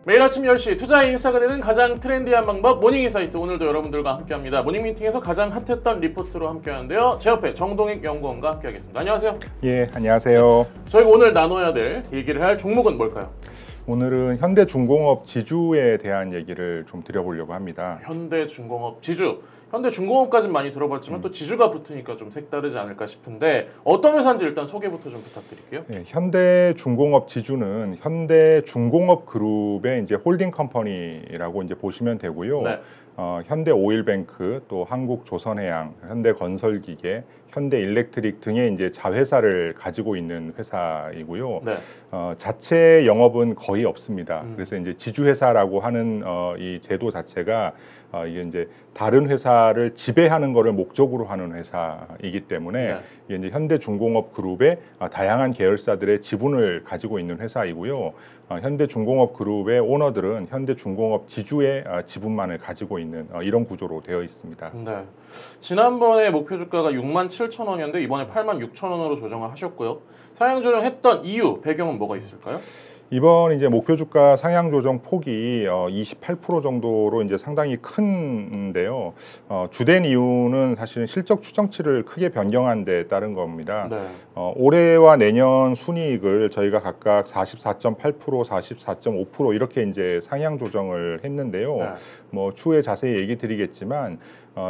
매일 아침 10시 투자의 인싸가 되는 가장 트렌디한 방법 모닝인사이트, 오늘도 여러분들과 함께합니다. 모닝미팅에서 가장 핫했던 리포트로 함께하는데요. 제 옆에 정동익 연구원과 함께하겠습니다. 안녕하세요. 예, 안녕하세요. 저희가 오늘 나눠야 될 얘기를 할 종목은 뭘까요? 오늘은 현대중공업 지주에 대한 얘기를 좀 드려보려고 합니다. 현대중공업 지주. 현대중공업까지는 많이 들어봤지만 또 지주가 붙으니까 좀 색다르지 않을까 싶은데 어떤 회사인지 일단 소개부터 좀 부탁드릴게요. 네, 현대중공업 지주는 현대중공업 그룹의 이제 홀딩 컴퍼니라고 이제 보시면 되고요. 네. 현대오일뱅크, 또 한국조선해양, 현대건설기계, 현대일렉트릭 등의 이제 자회사를 가지고 있는 회사이고요. 네. 자체 영업은 거의 없습니다. 그래서 이제 지주회사라고 하는 이 제도 자체가 이게 이제 다른 회사를 지배하는 것을 목적으로 하는 회사이기 때문에 네. 이게 이제 현대중공업 그룹의 다양한 계열사들의 지분을 가지고 있는 회사이고요. 현대중공업 그룹의 오너들은 현대중공업 지주의 지분만을 가지고 있는 이런 구조로 되어 있습니다. 네. 지난번에 목표 주가가 67,000원이었는데 이번에 86,000원으로 조정을 하셨고요. 상향 조정했던 이유, 배경은 뭐가 있을까요? 이번 이제 목표 주가 상향 조정 폭이 28% 정도로 이제 상당히 큰데요. 주된 이유는 사실은 실적 추정치를 크게 변경한 데 따른 겁니다. 네. 올해와 내년 순이익을 저희가 각각 44.8%, 44.5% 이렇게 이제 상향 조정을 했는데요. 네. 뭐 추후에 자세히 얘기 드리겠지만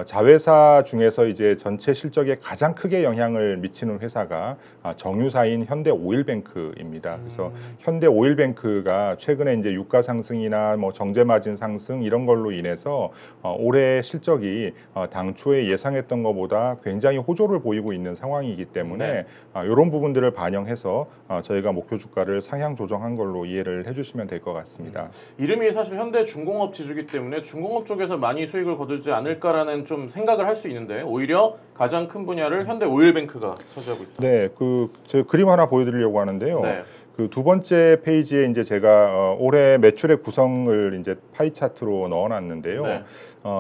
자회사 중에서 이제 전체 실적에 가장 크게 영향을 미치는 회사가 정유사인 현대오일뱅크입니다. 그래서 현대오일뱅크가 최근에 이제 유가 상승이나 뭐 정제 마진 상승 이런 걸로 인해서 올해 실적이 당초에 예상했던 것보다 굉장히 호조를 보이고 있는 상황이기 때문에 네. 이런 부분들을 반영해서 저희가 목표 주가를 상향 조정한 걸로 이해를 해주시면 될 것 같습니다. 이름이 사실 현대중공업 지주기 때문에 중공업 쪽에서 많이 수익을 거두지 않을까라는 좀 생각을 할 수 있는데 오히려 가장 큰 분야를 현대오일뱅크가 차지하고 있다. 네, 제가 그림 하나 보여드리려고 하는데요. 네. 그 두 번째 페이지에 이제 제가 올해 매출액 구성을 이제 파이 차트로 넣어놨는데요. 네.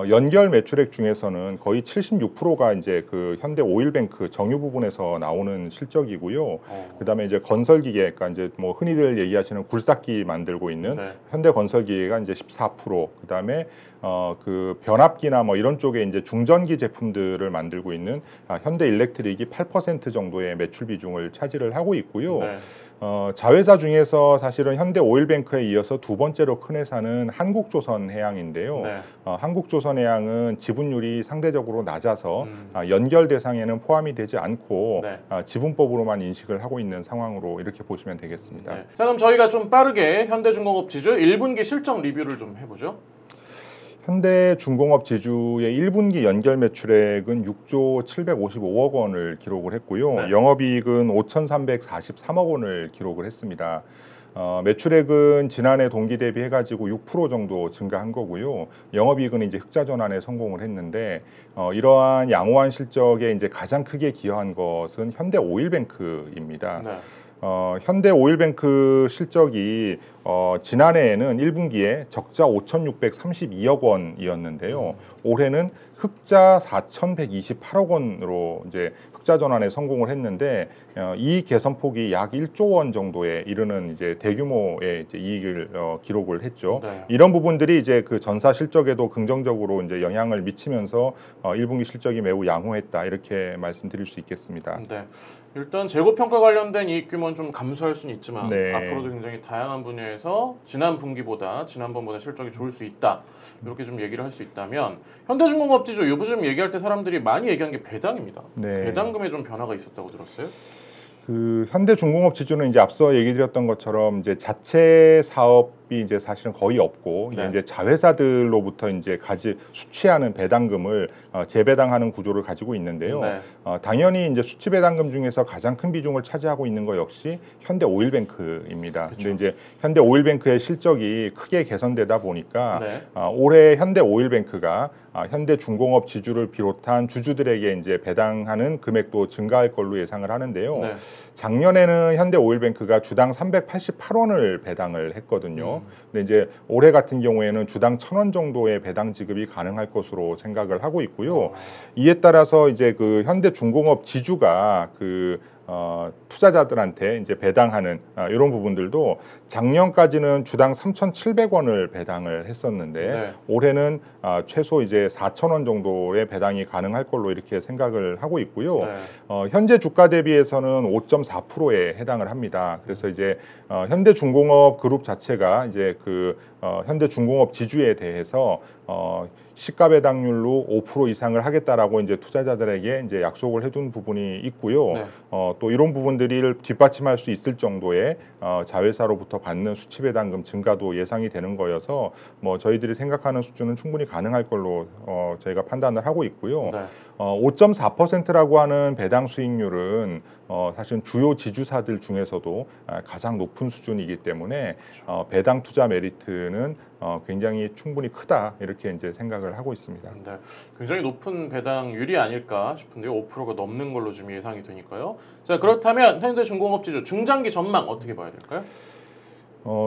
연결 매출액 중에서는 거의 76%가 이제 그 현대오일뱅크 정유 부분에서 나오는 실적이고요. 그다음에 이제 건설기계, 그러니까 이제 뭐 흔히들 얘기하시는 굴삭기 만들고 있는 네. 현대건설기계가 이제 14%, 그다음에 그 변압기나 뭐 이런 쪽에 이제 중전기 제품들을 만들고 있는 현대일렉트릭이 8% 정도의 매출 비중을 차지를 하고 있고요. 네. 자회사 중에서 사실은 현대오일뱅크에 이어서 두 번째로 큰 회사는 한국조선해양인데요. 네. 한국조선해양은 지분율이 상대적으로 낮아서 연결 대상에는 포함이 되지 않고 네. 지분법으로만 인식을 하고 있는 상황으로 이렇게 보시면 되겠습니다. 네. 자, 그럼 저희가 좀 빠르게 현대중공업 지주 1분기 실적 리뷰를 좀 해보죠. 현대중공업 지주의 1분기 연결 매출액은 6조 755억 원을 기록을 했고요. 네. 영업이익은 5,343억 원을 기록을 했습니다. 매출액은 지난해 동기 대비 해가지고 6% 정도 증가한 거고요. 영업이익은 이제 흑자 전환에 성공을 했는데 이러한 양호한 실적에 이제 가장 크게 기여한 것은 현대오일뱅크입니다. 네. 현대오일뱅크 실적이 지난해에는 1분기에 적자 5,632억 원이었는데요. 올해는 흑자 4,128억 원으로 이제 흑자 전환에 성공을 했는데 이익 개선폭이 약 1조 원 정도에 이르는 이제 대규모의 이제 이익을 기록을 했죠. 네. 이런 부분들이 이제 그 전사 실적에도 긍정적으로 이제 영향을 미치면서 1분기 실적이 매우 양호했다 이렇게 말씀드릴 수 있겠습니다. 네. 일단 재고평가 관련된 이익 규모는 좀 감소할 수는 있지만 네. 앞으로도 굉장히 다양한 분야에서 지난번보다 실적이 좋을 수 있다. 이렇게 좀 얘기를 할 수 있다면 현대중공업 지주 요즘 얘기할 때 사람들이 많이 얘기한 게 배당입니다. 네. 배당금에 좀 변화가 있었다고 들었어요? 그 현대중공업 지주는 이제 앞서 얘기 드렸던 것처럼 이제 자체 사업이 이제 사실은 거의 없고 네. 이제 자회사들로부터 이제 수취하는 배당금을 재배당하는 구조를 가지고 있는데요. 네. 당연히 이제 수취 배당금 중에서 가장 큰 비중을 차지하고 있는 것 역시 현대오일뱅크입니다. 그렇죠. 근데 이제 현대오일뱅크의 실적이 크게 개선되다 보니까 네. 올해 현대오일뱅크가 현대중공업 지주를 비롯한 주주들에게 이제 배당하는 금액도 증가할 걸로 예상을 하는데요. 네. 작년에는 현대오일뱅크가 주당 388원을 배당을 했거든요. 근데 이제 올해 같은 경우에는 주당 1,000원 정도의 배당 지급이 가능할 것으로 생각을 하고 있고요. 이에 따라서 이제 그 현대중공업 지주가 그 투자자들한테 이제 배당하는 이런 부분들도 작년까지는 주당 3,700원을 배당을 했었는데 네. 올해는 최소 이제 4,000원 정도의 배당이 가능할 걸로 이렇게 생각을 하고 있고요. 네. 현재 주가 대비해서는 5.4%에 해당을 합니다. 그래서 이제 현대중공업 그룹 자체가 이제 현대중공업 지주에 대해서 시가 배당률로 5% 이상을 하겠다라고 이제 투자자들에게 이제 약속을 해둔 부분이 있고요. 네. 또 이런 부분들을 뒷받침할 수 있을 정도의 자회사로부터 받는 수치 배당금 증가도 예상이 되는 거여서 뭐 저희들이 생각하는 수준은 충분히 가능할 걸로 저희가 판단을 하고 있고요. 네. 5.4%라고 하는 배당 수익률은 사실 주요 지주사들 중에서도 가장 높은 수준이기 때문에 배당 투자 메리트는 굉장히 충분히 크다 이렇게 이제 생각을 하고 있습니다. 네, 굉장히 높은 배당률이 아닐까 싶은데요. 5%가 넘는 걸로 좀 예상이 되니까요. 자, 그렇다면 현대중공업 지주 중장기 전망 어떻게 봐야 될까요?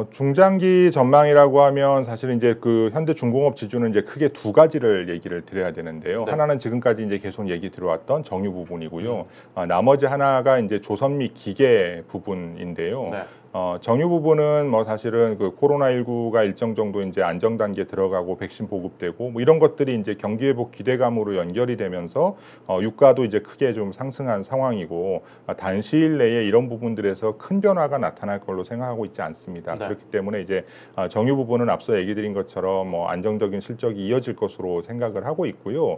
중장기 전망이라고 하면 사실 이제 현대중공업 지주는 이제 크게 두 가지를 얘기를 드려야 되는데요. 네. 하나는 지금까지 이제 계속 얘기 들어왔던 정유 부분이고요. 나머지 하나가 이제 조선 및 기계 부분인데요. 네. 정유 부분은 뭐 사실은 코로나19가 일정 정도 이제 안정 단계에 들어가고 백신 보급되고 뭐 이런 것들이 이제 경기 회복 기대감으로 연결이 되면서 유가도 이제 크게 좀 상승한 상황이고 단시일 내에 이런 부분들에서 큰 변화가 나타날 걸로 생각하고 있지 않습니다. 네. 그렇기 때문에 이제 정유 부분은 앞서 얘기 드린 것처럼 뭐 안정적인 실적이 이어질 것으로 생각을 하고 있고요.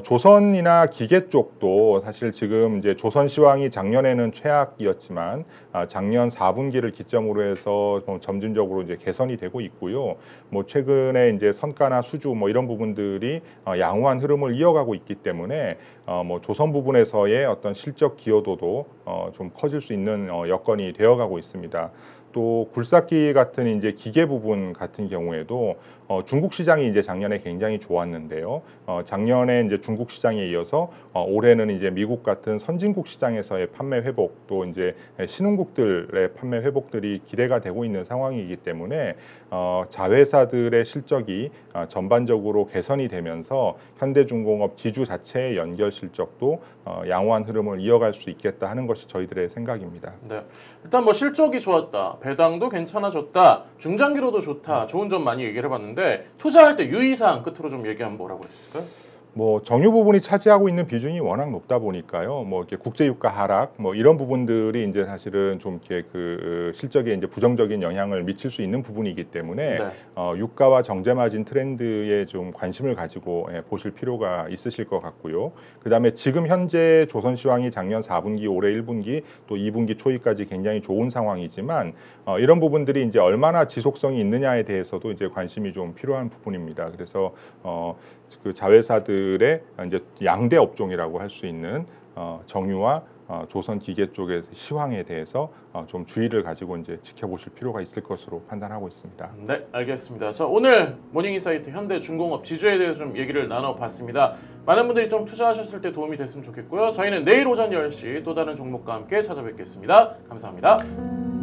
조선이나 기계 쪽도 사실 지금 이제 조선시황이 작년에는 최악이었지만 작년 4분기를 기점으로 해서 점진적으로 이제 개선이 되고 있고요. 뭐 최근에 이제 선가나 수주 뭐 이런 부분들이 양호한 흐름을 이어가고 있기 때문에 뭐 조선 부분에서의 어떤 실적 기여도도 좀 커질 수 있는 여건이 되어가고 있습니다. 또 굴삭기 같은 이제 기계 부분 같은 경우에도 중국 시장이 이제 작년에 굉장히 좋았는데요. 작년에 이제 중국 시장에 이어서 올해는 이제 미국 같은 선진국 시장에서의 판매 회복 또 이제 신흥국들의 판매 회복들이 기대가 되고 있는 상황이기 때문에 자회사들의 실적이 전반적으로 개선이 되면서 현대중공업 지주 자체의 연결 실적도 양호한 흐름을 이어갈 수 있겠다 하는 것이 저희들의 생각입니다. 네, 일단 뭐 실적이 좋았다, 배당도 괜찮아졌다, 중장기로도 좋다, 좋은 점 많이 얘기를 해봤는데 투자할 때 유의사항 끝으로 좀 얘기하면 뭐라고 할 수 있을까요? 뭐 정유 부분이 차지하고 있는 비중이 워낙 높다 보니까요. 뭐 이렇게 국제 유가 하락 뭐 이런 부분들이 이제 사실은 좀 이렇게 실적에 이제 부정적인 영향을 미칠 수 있는 부분이기 때문에 네. 유가와 정제 마진 트렌드에 좀 관심을 가지고 보실 필요가 있으실 것 같고요. 그다음에 지금 현재 조선시황이 작년 4분기, 올해 1분기 또 2분기 초까지 굉장히 좋은 상황이지만 이런 부분들이 이제 얼마나 지속성이 있느냐에 대해서도 이제 관심이 좀 필요한 부분입니다. 그래서 자회사들의 이제 양대 업종이라고 할 수 있는 정유와 조선 기계 쪽의 시황에 대해서 좀 주의를 가지고 이제 지켜보실 필요가 있을 것으로 판단하고 있습니다. 네, 알겠습니다. 자, 오늘 모닝인사이트 현대중공업 지주에 대해서 좀 얘기를 나눠봤습니다. 많은 분들이 좀 투자하셨을 때 도움이 됐으면 좋겠고요. 저희는 내일 오전 10시 또 다른 종목과 함께 찾아뵙겠습니다. 감사합니다.